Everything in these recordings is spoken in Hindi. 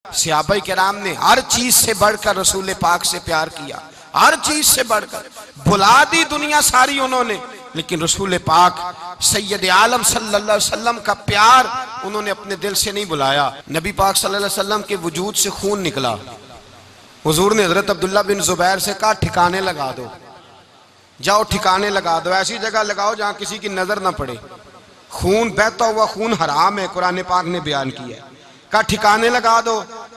सहाबाए किराम ने हर चीज से बढ़कर रसूल पाक से प्यार किया, हर चीज से बढ़कर। भुला दी दुनिया सारी उन्होंने, लेकिन रसूल पाक सैयद आलम सल्लल्लाहु अलैहि वसल्लम का प्यार उन्होंने अपने दिल से नहीं बुलाया। नबी पाक सल्लल्लाहु अलैहि वसल्लम के वजूद से खून निकला। हुजूर ने हजरत अब्दुल्ला बिन जुबैर से कहा ठिकाने लगा दो, जाओ ठिकाने लगा दो, ऐसी जगह लगाओ जहां किसी की नजर ना पड़े। खून बहता हुआ खून हराम है, कुरान पाक ने बयान किया है। कहा ठिकाने लगा दो।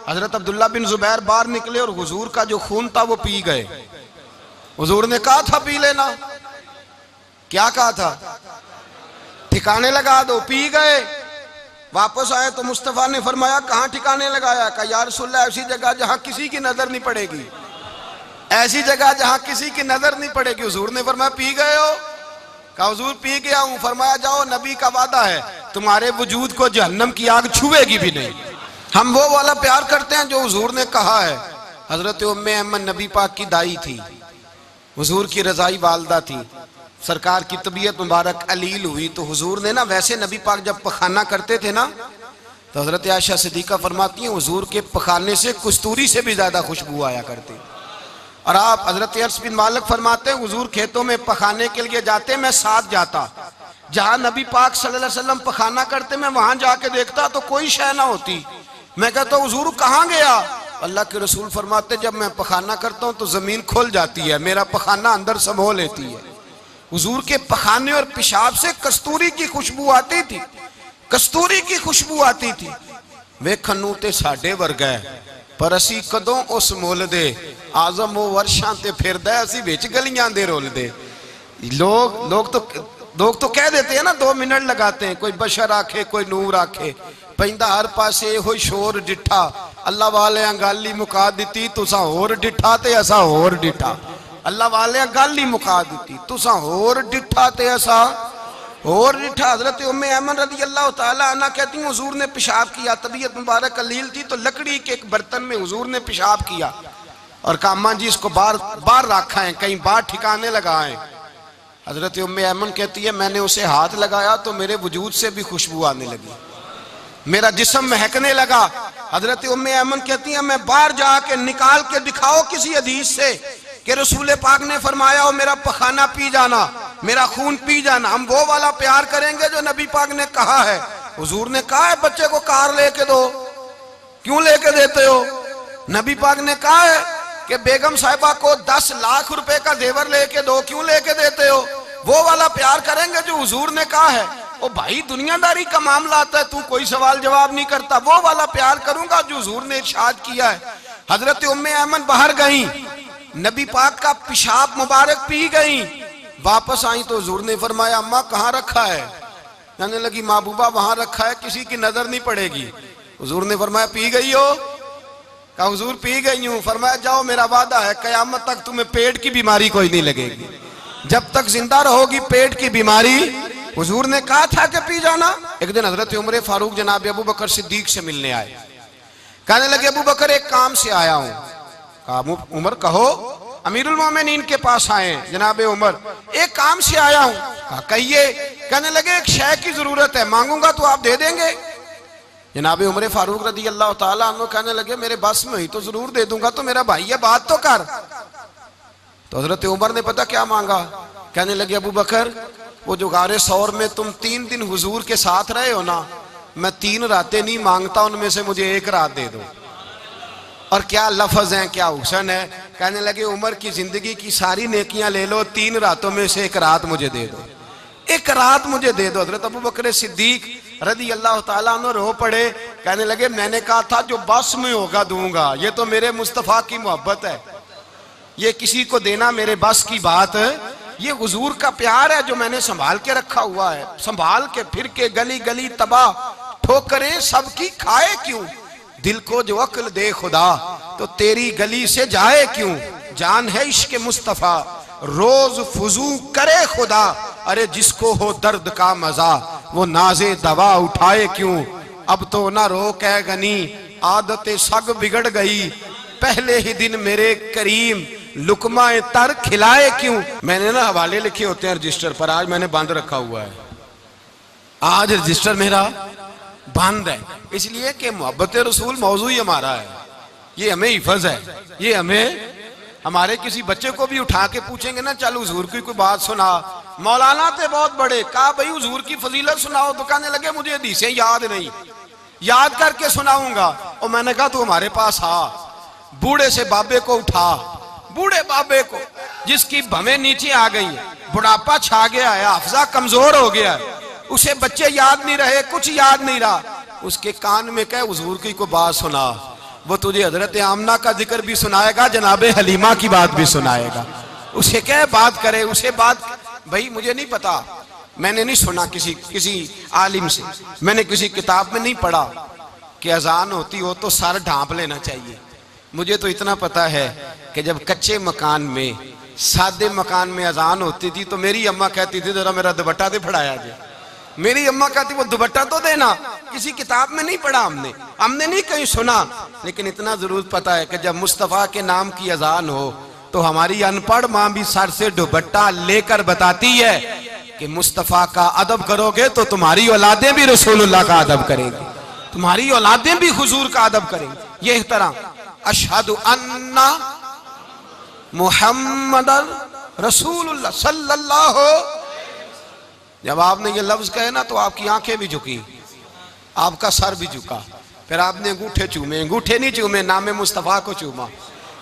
हजरत अब्दुल्ला बिन जुबैर बाहर निकले और हुजूर का जो खून था वो पी गए। हुजूर ने कहा था पी लेना, क्या कहा था? ठिकाने लगा दो, पी गए। वापस आए तो मुस्तफा ने फरमाया कहां ठिकाने लगाया? कहा या रसूलल्लाह ऐसी जगह जहां किसी की नजर नहीं पड़ेगी, ऐसी जगह जहां किसी की नजर नहीं पड़ेगी। हुजूर ने फरमाया पी गए हो? कहा हुजूर पी गया हूं। फरमाया जाओ, नबी का वादा है तुम्हारे वजूद को जहन्नम की आग छुएगी भी नहीं। हम वो वाला प्यार करते हैं जो हुजूर ने कहा है। हजरत उम्मे अहमद नबी पाक की दाई थी, हुजूर की रजाई वालदा थी। सरकार की तबीयत मुबारक अलील हुई तो हुजूर ने ना, वैसे नबी पाक जब पखाना करते थे ना तो हजरत आयशा सिद्दीका फरमाती हैं हुजूर के पखाने से कस्तूरी से भी ज्यादा खुशबू आया करती। और आप हजरत अनस बिन मालिक फरमाते हैं हुजूर खेतों में पखाने के लिए जाते, मैं साथ जाता। जहां नबी पाक सल्लल्लाहु अलैहि वसल्लम पखाना करते मैं वहां जाके देखता तो कोई शय ना होती। मैं कहता हुजूर कहां गया? अल्लाह के रसूल फरमाते जब मैं पखाना करता हूं तो जमीन खुल जाती है, मेरा पखाना अंदर समो लेती है। हुजूर के पखाने और पेशाब से कस्तूरी की खुशबू आती थी, कस्तूरी की खुशबू आती थी। वेखन नूं ते साडे वर्गा है, पर असी कदों उस मुल दे आजम वो वर्षां ते फिरदा, असी विच गलियां दे रुलदे। लोग तो कह देते हैं ना 2 मिनट लगाते हैं, कोई बशर आखे कोई नूर आखे, पैंदा हर पासे होई शोर डिठा। अल्लाह वाले गाली मुका दी, तुसा होर डिठा ते असा होर डिठा। अल्लाह वाले गाली मुका दी, तुसा होर डिठा ते असा होर डिठा। हजरत उम्मे ऐमन रज़ी अल्लाह ताला अन्हा कहती हैं हुजूर ने पेशाब किया, तबीयत मुबारक अलील थी तो लकड़ी के एक बर्तन में हुजूर ने पेशाब किया और कहा अम्मा जी इसको बाहर रखा है, कहीं बाहर ठिकाने लगाएं। हजरत उम्मे ऐमन कहती है मैंने उसे हाथ लगाया तो मेरे वजूद से भी खुशबू आने लगी, मेरा जिस्म महकने लगा। हजरत उम्मे ऐमन कहती है मैं बाहर जाके निकाल के दिखाओ किसी हदीस से कि रसूल पाक ने फरमाया हो मेरा पखाना पी जाना, मेरा खून पी जाना। हम वो वाला प्यार करेंगे जो नबी पाक ने कहा है। हुजूर ने कहा है बच्चे को कार लेके दो, क्यों लेके देते हो? नबी पाक ने कहा है कि बेगम साहिबा को 10 लाख रुपए का जेवर लेके दो, क्यों लेके देते हो? वो वाला प्यार करेंगे जो हुजूर ने कहा है। ओ भाई दुनियादारी का मामला आता है, तू कोई सवाल जवाब नहीं करता, वो वाला प्यार करूंगा जो हुजूर ने इरशाद किया है। हजरत उम्मे ऐमन बाहर गई, नबी पाक का पेशाब मुबारक पी गई, वापस आई तो हुजूर ने फरमाया अम्मा कहाँ रखा है? कहने लगी महबूबा वहां रखा है, किसी की नजर नहीं पड़ेगी। हुजूर ने फरमाया पी गई हो? कहा हुजूर पी गई हूं। फरमाया जाओ मेरा वादा है कयामत तक तुम्हें पेट की बीमारी कोई नहीं लगेगी, जब तक जिंदा रहोगी पेट की बीमारी। हुजूर ने कहा था कि पी जाना। एक दिन हजरत उमर फारूक जनाब अबू बकर सिद्दीक से मिलने आए, कहने लगे अबू बकर एक काम से आया हूं। कहा उमर कहो। अमीरुल मोमिनीन के पास आए जनाब उमर, एक काम से आया हूं। कहा कहिए। कहने लगे एक शय की जरूरत है, मांगूंगा तो आप दे देंगे? जनाब उमर फारूक रज़ी अल्लाह ताला अन्हु कहने लगे मेरे बस में हुई तो जरूर दे दूंगा, तो मेरा भाई है बात तो कर। तो हजरत उमर ने पता क्या मांगा? कहने लगे अबू बकर वो जो गारे सौर में तुम 3 दिन हुजूर के साथ रहे हो ना, मैं 3 रातें नहीं मांगता, उनमें से मुझे 1 रात दे दो। और क्या लफ्ज है, क्या हुस्न है। कहने लगे उमर की जिंदगी की सारी नेकियां ले लो, 3 रातों में से 1 रात मुझे दे दो, 1 रात मुझे दे दो। हजरत अबू बकर सिद्दीक रज़ी अल्लाह ताला अन्हु रो पड़े, कहने लगे मैंने कहा था जो बस में होगा दूंगा, ये तो मेरे मुस्तफा की मोहब्बत है, ये किसी को देना मेरे बस की बात है, ये हुजूर का प्यार है जो मैंने संभाल के रखा हुआ है। संभाल के फिर के गली गली तबाह ठोकरें सबकी खाए क्यों, दिल को जो अक्ल दे खुदा तो तेरी गली से जाए क्यों। जान है इश्क मुस्तफा रोज फुजू करे खुदा, अरे जिसको हो दर्द का मजा वो नाजे दवा उठाए क्यों। अब तो ना रोक है गनी आदतें सग बिगड़ गई, पहले ही दिन मेरे करीम लुकमाए तर खिलाए क्यों। मैंने ना हवाले लिखे होते हैं रजिस्टर पर, आज मैंने बंद रखा हुआ है। आज रजिस्टर मेरा बंद है, इसलिए कि मोहब्बत रसूल मौजू ही हमारा है, ये हमें हिफज है, ये हमें, हमारे किसी बच्चे को भी उठा के पूछेंगे ना चल हुजूर की कोई बात सुना, मौलाना थे बहुत बड़े, कहा भाई हुजूर की फजीलत सुनाओ, तो कहने लगे मुझे हदीसें याद नहीं, याद करके सुनाऊंगा। और मैंने कहा तू हमारे पास आ, बूढ़े से बाबे को उठा, बूढ़े बाबे को जिसकी भवें नीचे आ गई है, बुढ़ापा छा गया है, हाफजा कमजोर हो गया है, उसे बच्चे याद नहीं रहे, कुछ याद नहीं रहा, उसके कान में कह हुजूर की कोई बात सुना, वो तुझे हजरत आमना का जिक्र भी सुनाएगा, जनाबे हलीमा की बात भी सुनाएगा, उसे क्या बात करे, उसे बात, भाई मुझे नहीं पता, मैंने नहीं सुना किसी आलिम से, मैंने किसी किताब में नहीं पढ़ा कि अजान होती हो तो सर ढांप लेना चाहिए। मुझे तो इतना पता है कि जब कच्चे मकान में, सादे मकान में अजान होती थी तो मेरी अम्मा कहती थी जरा मेरा दुपट्टा दे फड़ाया जाए, मेरी अम्मा कहती वो दुपट्टा तो देना, किसी किताब में नहीं पढ़ा हमने नहीं कहीं सुना, लेकिन इतना जरूर पता है कि जब मुस्तफ़ा के नाम की अजान हो तो हमारी अनपढ़ माँ भी सर से दुपट्टा लेकर बताती है कि मुस्तफ़ा का अदब करोगे तो तुम्हारी औलादें भी रसूलुल्लाह का अदब करेंगी, तुम्हारी औलादें भी हुजूर का अदब करेंगी। ये तरह अशहदु अन्ना मुहम्मदन रसूलुल्लाह सल्लल्लाहु, जब आपने ये लफ्ज कहे ना तो आपकी आंखें भी झुकी, आपका सर भी झुका, फिर आपने अंगूठे चूमे, अंगूठे नहीं चूमे, नाम मुस्तफ़ा को चूमा,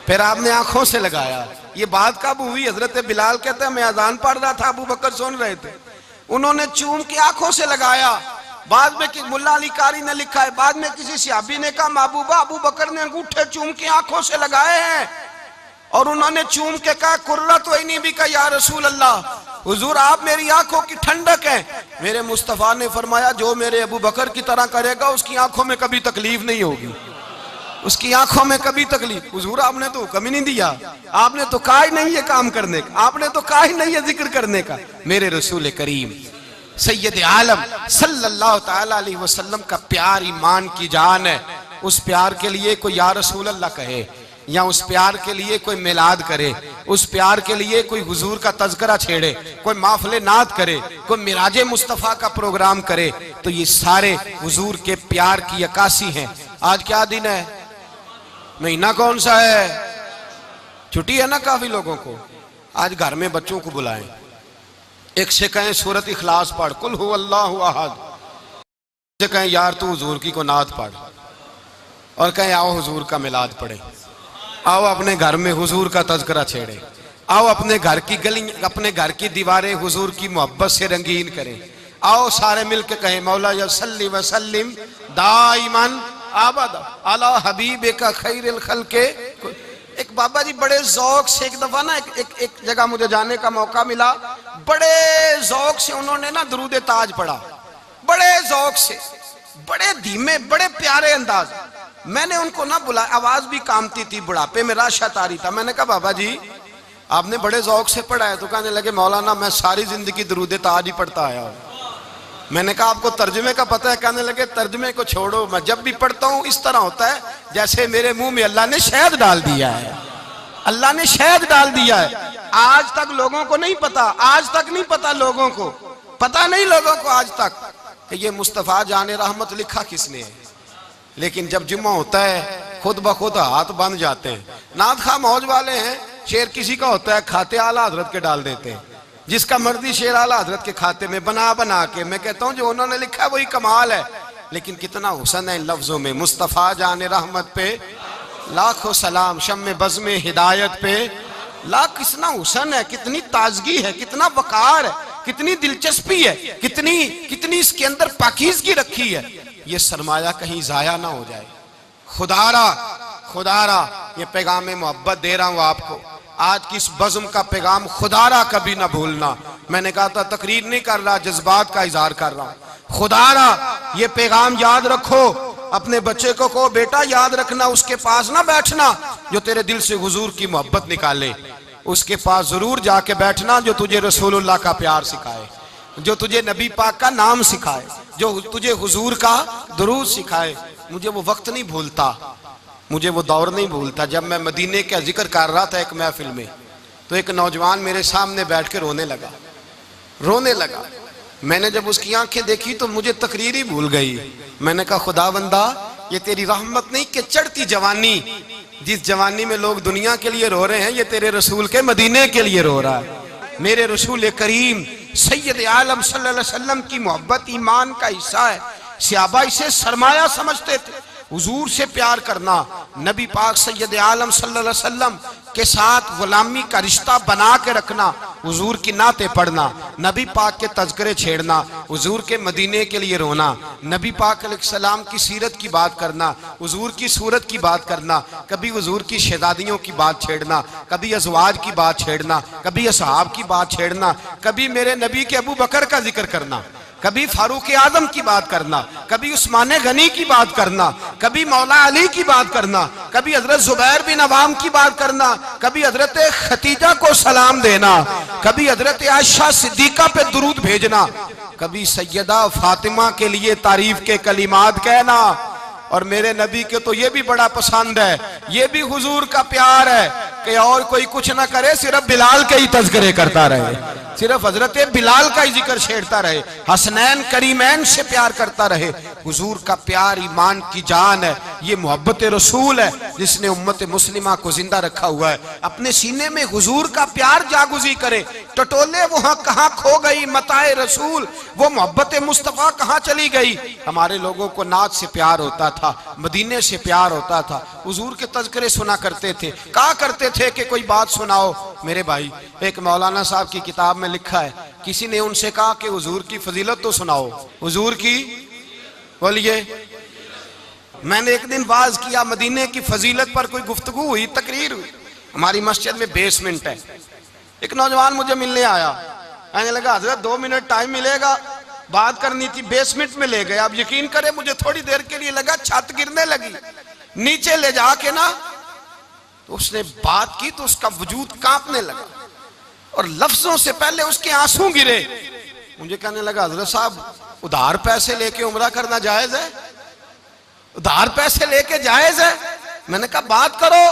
फिर आपने आंखों से लगाया। ये बात कब हुई? हजरत बिलाल कहते हैं मैं अजान पढ़ रहा था, अबू बकर सुन रहे थे, उन्होंने चूम के आंखों से लगाया। बाद में कि मुल्ला अली कारी ने लिखा है, बाद में किसी सहाबी ने कहा महबूबा अबू बकर ने अंगूठे चूम के आंखों से लगाए हैं, और उन्होंने चूम के कहा कुर्रत वैनी भी का या रसूल अल्लाह, हुजूर आप मेरी आंखों की ठंडक है। मेरे मुस्तफ़ा ने फरमाया जो मेरे अबू बकर की तरह करेगा उसकी आंखों में कभी तकलीफ नहीं होगी, उसकी आंखों में कभी तकलीफ। हुजूर आपने तो हुक्म ही नहीं दिया, आपने तो कहा ही नहीं है काम करने का, आपने तो कहा ही नहीं है जिक्र करने का। मेरे रसूल करीम सैयद आलम सल्लल्लाहु तआला अलैहि वसल्लम का प्यार ईमान की जान है। उस प्यार के लिए कोई या रसूल अल्लाह कहे, या उस प्यार के लिए कोई मिलाद करे, उस प्यार के लिए कोई हुजूर का तज़किरा छेड़े, कोई माफले नात करे, कोई मिराजे मुस्तफ़ा का प्रोग्राम करे, तो ये सारे हुजूर के प्यार की अक्कासी हैं। आज क्या दिन है? महीना कौन सा है? छुट्टी है ना काफी लोगों को। आज घर में बच्चों को बुलाएं, एक से कहें सूरत इखलास पढ़, कुल हु अल्लाहु अहद, से कहें यार तू हुजूर की को नात पढ़, और कहें आओ हुजूर का मिलाद पढ़े, आओ अपने घर में हुजूर का तज़किरा छेड़े, आओ अपने घर की गली, अपने घर की दीवारें हुजूर की मोहब्बत से रंगीन करें, आओ सारे मिलकर कहें मौला या सल्ली व सल्लिम दाइमन आबद अला हबीबे का खैरिल खल्के। एक बाबा जी बड़े जौक से, एक दफा ना एक जगह मुझे जाने का मौका मिला, बड़े जौक से उन्होंने ना दुरूद ताज पढ़ा, बड़े जौक से, बड़े धीमे, बड़े प्यारे अंदाज। मैंने उनको ना बुलाया, आवाज भी कामती थी, बुढ़ापे में राशत आ रही था। मैंने कहा बाबा जी आपने बड़े जौक से पढ़ा है? तो कहने लगे मौलाना मैं सारी जिंदगी दुरूद ताज ही पढ़ता आया हूँ। मैंने कहा आपको तर्जुमे का पता है? कहने लगे तर्जुमे को छोड़ो, मैं जब भी पढ़ता हूँ इस तरह होता है जैसे मेरे मुंह में अल्लाह ने शहद डाल दिया है, अल्लाह ने शहद डाल दिया है। आज तक लोगों को नहीं पता, आज तक नहीं पता लोगों को, पता नहीं लोगों को आज तक कि ये मुस्तफ़ा जाने रहमत लिखा किसने है। लेकिन जब जुम्मा होता है खुद ब खुद हाथ बंध जाते हैं। नात खा मौज वाले हैं, शेर किसी का होता है खाते आला हजरत के डाल देते हैं, जिसका मर्जी शेर आला हजरत के खाते में बना बना के। मैं कहता हूँ जो उन्होंने लिखा है वही कमाल है, लेकिन कितना हुस्न है इन लफ्जों में। मुस्तफ़ा जाने रहमत पे लाखों सलाम, शम्मे बज़्मे हिदायत पे लाख। कितना हुस्न है, कितनी ताजगी है, कितना वकार है, कितनी दिलचस्पी है, कितनी इसके अंदर पाकीज़गी रखी है। ये सरमाया कहीं जाया ना हो जाए। खुदारा ये पैगाम मोहब्बत दे रहा हूँ आपको। आज की इस बज़्म का पैगाम खुदारा कभी ना भूलना। मैंने कहा था तकरीर नहीं कर रहा, जज्बात का इजहार कर रहा हूँ। खुदारा ये पैगाम याद रखो, अपने बच्चे को कहो बेटा याद रखना, उसके पास ना बैठना जो तेरे दिल से हुजूर की मोहब्बत निकाले, उसके पास जरूर जाके बैठना जो तुझे रसूलुल्लाह का प्यार सिखाए, जो तुझे नबी पाक का नाम सिखाए, जो तुझे हुजूर का दुरूद सिखाए। मुझे वो वक्त नहीं भूलता, मुझे वो दौर नहीं भूलता जब मैं मदीने का जिक्र कर रहा था एक महफिल में, तो एक नौजवान मेरे सामने बैठ के रोने लगा। मैंने जब उसकी आंखें देखी तो मुझे तकरीर ही भूल गई। मैंने कहा खुदावंदा ये तेरी रहमत नहीं कि चढ़ती जवानी, जिस जवानी में लोग दुनिया के लिए रो रहे हैं, ये तेरे रसूल के मदीने के लिए रो रहा है। मेरे रसूल करीम सैयद आलम सल्लल्लाहु अलैहि वसल्लम की मोहब्बत ईमान का हिस्सा है। सहाबा इसे सरमाया समझते थे। हुजूर से प्यार करना, नबी पाक सैयद आलम सल्लल्लाहु अलैहि वसल्लम के साथ गुलामी का रिश्ता बना के रखना, हुजूर की नाते पढ़ना, नबी पाक के तज़किरे छेड़ना, हुजूर के मदीने के लिए रोना, नबी पाक अलैहिस्सलाम की सीरत की बात करना, हुजूर की सूरत की बात करना, कभी हुजूर की शहजादियों की बात छेड़ना, कभी अज़वाज की बात छेड़ना, कभी असहाब की बात छेड़ना, कभी मेरे नबी के अबू बकर का जिक्र करना, कभी फारूक आजम की बात करना, कभी उस्मान गनी की बात करना, कभी मौला अली की बात करना, कभी हजरत जुबैर बिन अवाम की बात करना, कभी हजरत खतीजा को सलाम देना, कभी हजरत आयशा सिद्दीका पे दुरूद भेजना, कभी सैयदा फातिमा के लिए तारीफ के कलिमात कहना। और मेरे नबी के तो ये भी बड़ा पसंद है, ये भी हुजूर का प्यार है कि और कोई कुछ ना करे, सिर्फ बिलाल के ही तज़किरे करता रहे, सिर्फ हजरत बिलाल का ही जिक्र छेड़ता रहे, हसनैन करीमैन से प्यार करता रहे। हुजूर का प्यार ईमान की जान है। ये मोहब्बत रसूल है जिसने उम्मत मुस्लिमा को जिंदा रखा हुआ है। अपने सीने में हुजूर का प्यार जागुजी करे। टटोले वहां कहां खो गई मताए रसूल, वो मोहब्बत मुस्तफा कहां चली गई। हमारे लोगों को नात से प्यार होता था, मदीने से प्यार होता था, हुजूर के तज़किरे सुना करते थे। कहा करते थे कि कोई बात सुनाओ। मेरे भाई, एक मौलाना साहब की किताब में लिखा है, किसी ने उनसे कहा कि हुजूर की फजीलत तो सुनाओ। हुजूर की बोलिए। मैंने एक दिन वाज किया, मदीने की फजीलत पर कोई गुफ्तगू हुई, तकरीर हुई। हमारी मस्जिद में बेसमेंट है। एक नौजवान मुझे मिलने आया, कहने लगा हजरत 2 मिनट टाइम मिलेगा, बात करनी थी। बेसमेंट में ले गए। आप यकीन करें, मुझे थोड़ी देर के लिए लगा छत गिरने लगी। नीचे ले जाके ना तो उसने बात की तो उसका वजूद कांपने लगा और लफ्जों से पहले उसके आंसू गिरे। मुझे कहने लगा हजरत साहब, उधार पैसे लेके उम्रा करना जायज है? उधार पैसे लेके जायज है? मैंने कहा बात करो।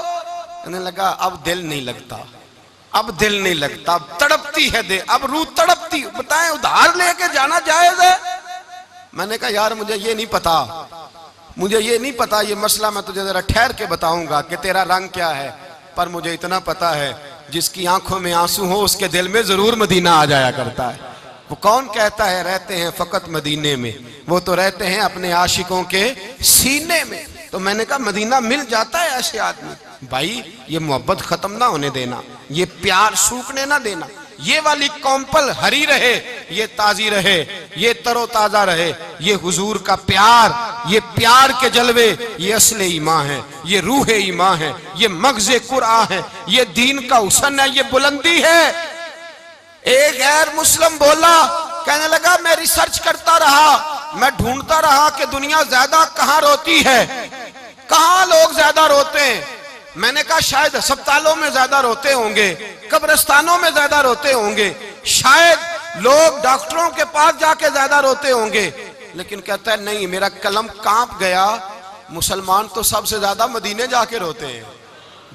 कहने लगा अब दिल नहीं लगता, अब दिल नहीं लगता, अब तड़पती है दे, अब रूह तड़पती। बताएं उधार लेके जाना जायज है? मैंने कहा यार मुझे ये नहीं पता, मुझे ये नहीं पता, ये मसला मैं तुझे जरा ठहर के बताऊंगा कि तेरा रंग क्या है। पर मुझे इतना पता है, जिसकी आंखों में आंसू हो उसके दिल में जरूर मदीना आ जाया करता है। वो कौन कहता है रहते हैं फकत मदीने में, वो तो रहते हैं अपने आशिकों के सीने में। तो मैंने कहा मदीना मिल जाता है ऐसे आदमी। भाई ये मोहब्बत खत्म ना होने देना, ये प्यार सूखने ना देना। ये वाली कॉम्पल हरी रहे, ये ताजी रहे, ये तरोताजा रहे। ये हुजूर का प्यार, ये प्यार के जलवे, ये असले ईमान है, ये रूह ईमान है, ये मगज़े कुरान है, ये दीन का हुस्न है, ये बुलंदी है। एक गैर मुस्लिम बोला, कहने लगा मैं रिसर्च करता रहा, मैं ढूंढता रहा कि दुनिया ज्यादा कहां रोती है, कहां लोग ज्यादा रोते हैं। मैंने कहा शायद अस्पतालों में ज्यादा रोते होंगे, कब्रिस्तानों में ज्यादा रोते होंगे, शायद लोग डॉक्टरों के पास जाके ज्यादा रोते होंगे। लेकिन कहता है नहीं, मेरा कलम कांप गया, मुसलमान तो सबसे ज्यादा मदीने जाके रोते हैं,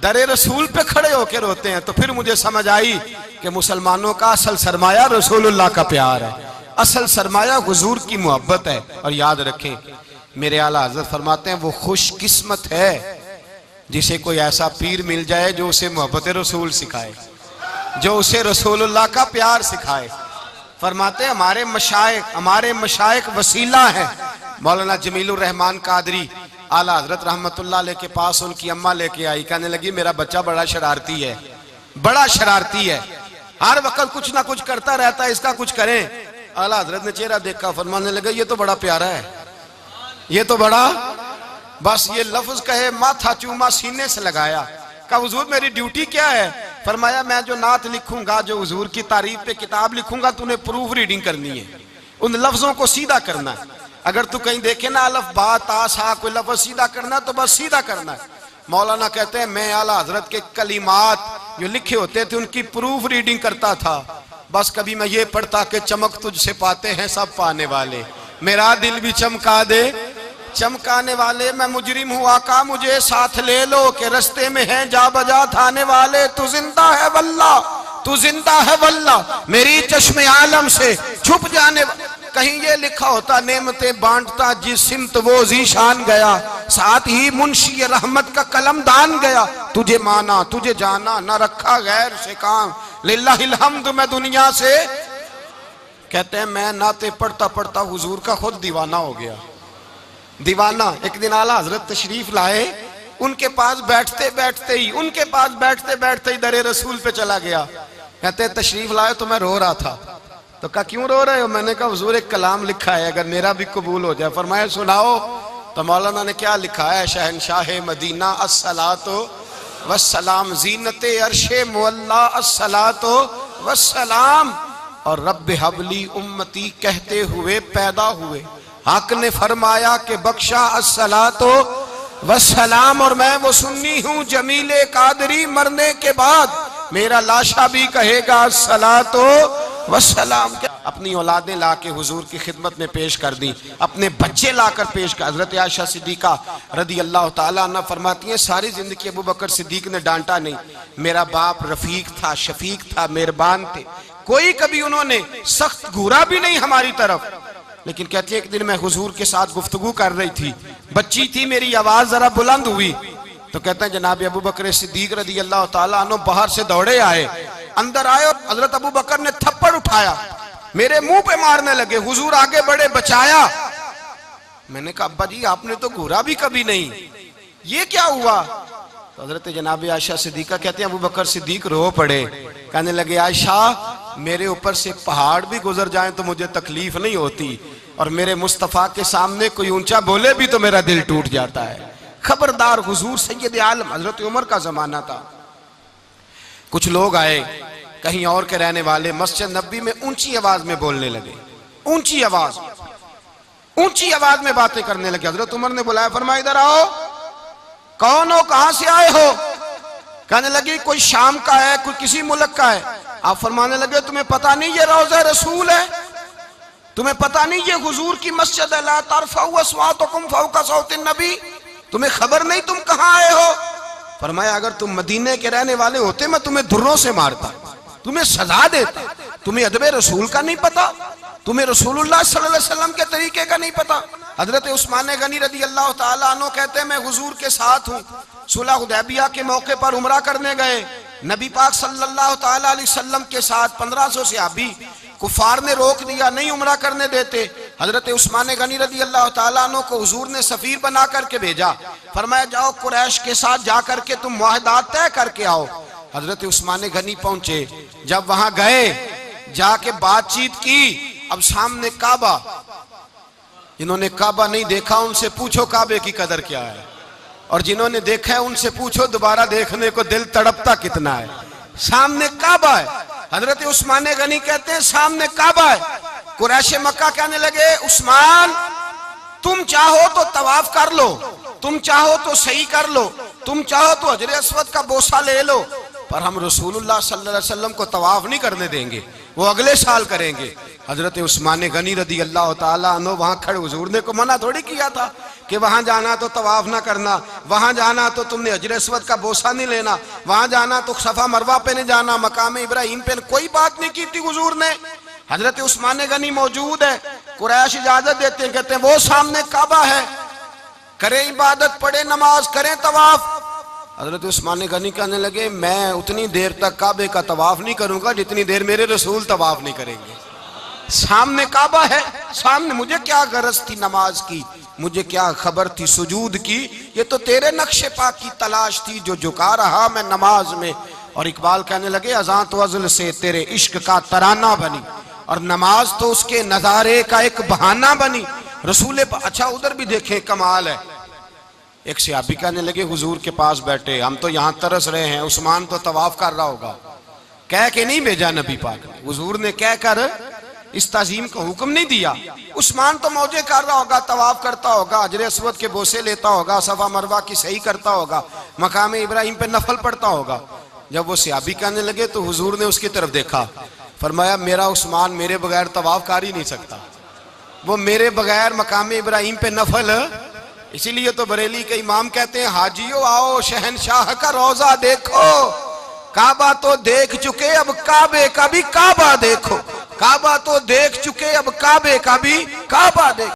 दरे रसूल पे खड़े होके रोते हैं। तो फिर मुझे समझ आई कि मुसलमानों का असल सरमाया रसूलुल्लाह का प्यार है, असल सरमाया हुजूर की मोहब्बत है। और याद रखें, मेरे आला हज़रत फरमाते हैं वो खुशकिस्मत है जिसे कोई ऐसा पीर मिल जाए जो उसे मोहब्बत रसूल सिखाए, जो उसे रसूलुल्लाह का प्यार सिखाए। फरमाते हैं हमारे मशाइख वसीला है। मौलाना जमीलुर रहमान कादरी आला हजरत रहमतुल्लाह अलैह के पास उनकी अम्मा लेके आई। कहने लगी मेरा बच्चा बड़ा शरारती है, बड़ा शरारती है, हर वक्त कुछ ना कुछ करता रहता है, इसका कुछ करें। आला हजरत ने चेहरा देखा, फरमाने लगे ये तो बड़ा प्यारा है, ये तो बड़ा, बस ये लफ्ज कहे माथा चूमा सीने से लगाया। कहा हुजूर मेरी ड्यूटी क्या है? फरमाया मैं जो नात लिखूंगा, जो हुजूर की तारीफ पे किताब लिखूंगा, तूने प्रूफ रीडिंग करनी है, उन लफ्जों को सीधा करना है। अगर तू कहीं देखे ना अलफ बा ता सा कोई लफ्ज सीधा करना, तो बस सीधा करना है। मौलाना कहते हैं मैं आला हजरत के कलिमात जो लिखे होते थे उनकी प्रूफ रीडिंग करता था। बस कभी मैं ये पढ़ता कि चमक तुझसे पाते हैं सब पाने वाले, मेरा दिल भी चमका दे चमकाने वाले, मैं मुजरिम हूँ आका मुझे साथ ले लो, के रस्ते में है जा बजा थाने वाले, तू जिंदा है वल्लाह तू जिंदा है वल्लाह, मेरी चश्मे आलम से छुप जाने। कहीं ये लिखा होता नेमतें बांटता जिस सिमत वो जीशान गया, साथ ही मुंशी रहमत का कलम दान गया। तुझे माना तुझे जाना न रखा गैर से काम, लिल्लाहिल हम्द मैं दुनिया से। कहते हैं मैं नाते पढ़ता पढ़ता हुजूर का खुद दीवाना हो गया। दीवाना। एक दिन आला हजरत तशरीफ लाए, उनके पास बैठते बैठते ही दरे रसूल पे चला गया। कहते तशरीफ लाए तो मैं रो रहा था। तो कहा क्यों रो रहे हो? मैंने कहा हुजूर एक कलाम लिखा है, अगर मेरा भी कबूल हो जाए। फरमाया सुनाओ। तो मौलाना ने क्या लिखा है? शहनशाह मदीना अस्सलातो वस्सलाम, जीनते अर्शे मुअल्ला अस्सलातो वस्सलाम, और रब्ब हबली उम्मती कहते हुए पैदा हुए। हक ने फरमाया कि बख्शा अस्सलातो वस्सलाम, और मैं वो सुन्नी हूँ जमीले कादरी, मरने के बाद मेरा लाशा भी कहेगा अस्सलातो वस्सलाम। अपनी औलादें लाके हुजूर की खिदमत में पेश कर दी, अपने बच्चे लाकर पेश कर। हजरत आयशा सिद्दीका रदी अल्लाह ताला अन्हा फरमाती हैं सारी जिंदगी अबू बकर सिद्दीक ने डांटा नहीं। मेरा बाप रफीक था, शफीक था, मेहरबान थे, कोई कभी उन्होंने सख्त घूरा भी नहीं हमारी तरफ। लेकिन कहती है एक दिन मैं हुजूर के साथ गुफ्तगू कर रही थी, बच्ची थी, मेरी आवाज जरा बुलंद हुई। तो कहते हैं जनाब अबू बकर सिद्दीक रदी अल्लाह ताला अन्हु बाहर से दौड़े आए, अंदर आए और हजरत अबू बकर ने थप्पड़ उठाया, मेरे मुंह पे मारने लगे। हुजूर आगे बढ़े, बचाया। मैंने कहा अब्बा जी आपने तो घूरा भी कभी नहीं, ये क्या हुआ? तो हजरत जनाब आयशा सिद्दीका कहते हैं अबू बकर सिद्दीक रो पड़े, कहने लगे आयशा मेरे ऊपर से पहाड़ भी गुजर जाए तो मुझे तकलीफ नहीं होती, और मेरे मुस्तफा के सामने कोई ऊंचा बोले भी तो मेरा दिल टूट जाता है। खबरदार, हुजूर सैयद आलम हजरत उमर का जमाना था। कुछ लोग आए कहीं और के रहने वाले, मस्जिद नबी में ऊंची आवाज में बोलने लगे, ऊंची आवाज में बातें करने लगे। हजरत उमर ने बुलाया, फरमाया इधर आओ, कौन हो, कहां से आए हो? कहने लगी कोई शाम का है, कोई किसी मुल्क का है। आप फरमाने लगे तुम्हें पता नहीं ये रोज़ा रसूल है? तुम्हें पता नहीं ये हुजूर की मस्जिद है? ला तरफऊ अस्वातकुम फौका सौतिन नबी, तुम्हें खबर नहीं तुम कहां आए हो? फरमाया अगर तुम मदीने के रहने वाले होते मैं तुम्हें धुर्रों से मारता, तुम्हें सजा देता। तुम्हें अदब रसूल का नहीं पता, तुम्हें रसूलुल्लाह सल्लल्लाहु अलैहि वसल्लम के तरीके का नहीं पता। हजरत उस्मान गनी रदी अल्लाह ताला अन्हु कहते हैं मैं हुजूर के साथ हूँ, सुलह हुदैबिया के मौके पर उमरा करने गए। नबी पाक सल्लल्लाहु ताला अलैहि वसल्लम के साथ 1500 सहाबी, कुफार ने रोक दिया, नहीं उमरा करने देते। हजरत उस्मान गनी रदी अल्लाह ताला अन्हु को हुजूर ने सफीर बना करके भेजा, फरमाया जाओ कुरैश के साथ जा करके तुम मुआहदात तय करके आओ। हजरत उस्मान गनी पहुंचे, जब वहां गए जाके बातचीत की। अब सामने काबा, जिन्होंने काबा नहीं देखा उनसे पूछो काबे की कदर क्या है, और जिन्होंने देखा है उनसे पूछो दोबारा देखने को दिल तड़पता कितना है। सामने काबा है। हजरत उस्मान गनी कहते हैं सामने काबा है। कुरैश मक्का कहने लगे उस्मान तुम चाहो तो तवाफ कर लो, तुम चाहो तो सही कर लो, तुम चाहो तो हजर अस्वद का बोसा ले लो, पर हम रसूलुल्लाह सल्लल्लाहु अलैहि वसल्लम को तवाफ नहीं करने देंगे, वो अगले साल करेंगे। हजरत उस्मान गनी रदी अल्लाह ताला अन्हु वहां खड़े, हुजूर ने को मना थोड़ी किया था कि वहां जाना तो तवाफ ना करना, वहां जाना तो तुमने हजर अस्वद का बोसा नहीं लेना, वहां जाना तो सफा मरवा पे नहीं जाना, मकाम इब्राहिम पे कोई बात नहीं की थी हुजूर ने। हजरत उस्मान गनी मौजूद है, कुरैश इजाजत देते हैं, कहते हैं वो सामने काबा है, करें इबादत, पढ़े नमाज, करें तवाफ। हजरत उस्मान गनी कहने लगे मैं उतनी देर तक काबे का तवाफ नहीं करूंगा जितनी देर मेरे रसूल तवाफ नहीं करेंगे। सामने काबा है, सामने, मुझे क्या गरज थी नमाज की, मुझे क्या खबर थी सुजूद की, ये तो तेरे नक्शे पाक की तलाश थी जो झुका रहा मैं नमाज में। और इकबाल कहने लगे अज़ां तो अज़ल से तेरे इश्क का तराना बनी, और नमाज तो उसके नजारे का एक बहाना बनी। रसूल अच्छा उधर भी देखें कमाल है। एक सहाबी कहने लगे हुजूर के पास बैठे, हम तो यहाँ तरस रहे हैं, उस्मान तो तवाफ कर रहा होगा। कह के नहीं भेजा नबी पाक ने, हुजूर ने कह कर इस ताजीम का हुक्म नहीं दिया। उस्मान तो मौजे कर रहा होगा, तवाफ करता होगा, हजर अस्वद के बोसे लेता होगा, सफा मरवा की सही करता होगा, मकाम इब्राहिम पे नफल पढ़ता होगा। जब वो सहाबी कहने लगे तो हुजूर ने उसकी तरफ देखा, फरमाया मेरा उस्मान मेरे बगैर तवाफ कर ही नहीं सकता, वो मेरे बगैर मकाम इब्राहिम पे नफल। इसीलिए तो बरेली के इमाम कहते हैं हाजियो आओ शहनशाह का रोजा देखो, काबा तो देख चुके अब काबे का भी काबा देखो, काबा तो देख चुके अब काबे का भी काबा देखो।